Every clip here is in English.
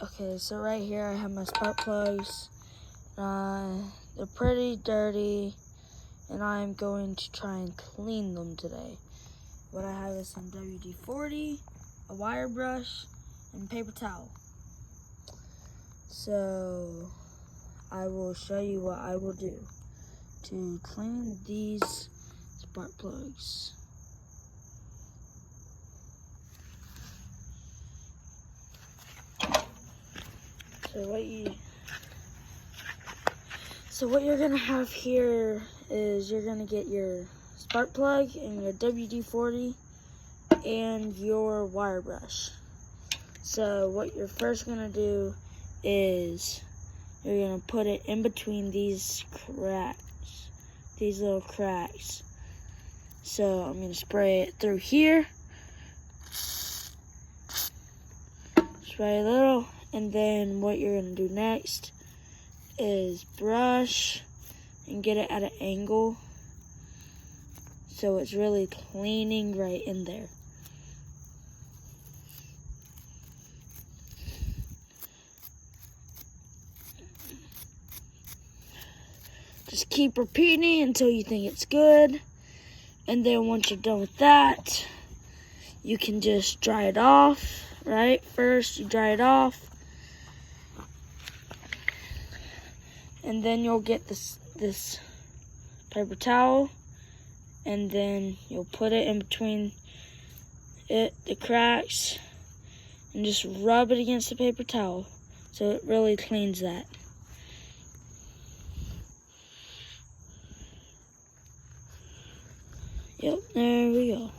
Okay, so right here I have my spark plugs. They're pretty dirty, and I'm going to try and clean them today. What I have is some WD-40, a wire brush, and paper towel. So I will show you what I will do to clean these spark plugs. So what you're gonna have here is you're gonna get your spark plug and your WD-40 and your wire brush. So what you're first gonna do is you're gonna put it in between these cracks, these little cracks. So I'm gonna spray it through here. Spray a little, and then what you're gonna do next is brush and get it at an angle so it's really cleaning right in there. Just keep repeating until you think it's good, and then once you're done with that, you can just dry it off, right? First you dry it off, and then you'll get this paper towel, and then you'll put it in between the cracks, and just rub it against the paper towel so it really cleans that. Yep, there we go.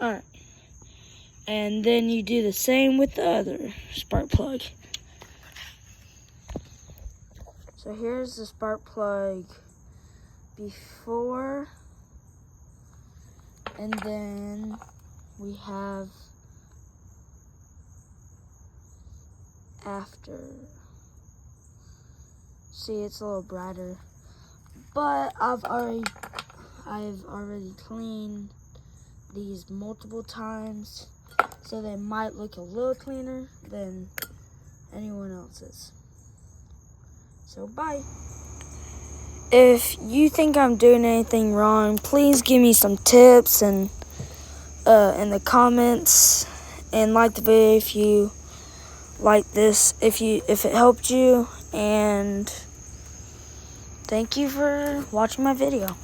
Alright. And then you do the same with the other spark plug. So here's the spark plug before, and then we have after. See, it's a little brighter, but I've already cleaned these multiple times, so they might look a little cleaner than anyone else's. So bye. If you think I'm doing anything wrong, please give me some tips and in the comments, and like the video if you like this, if it helped you, and thank you for watching my video.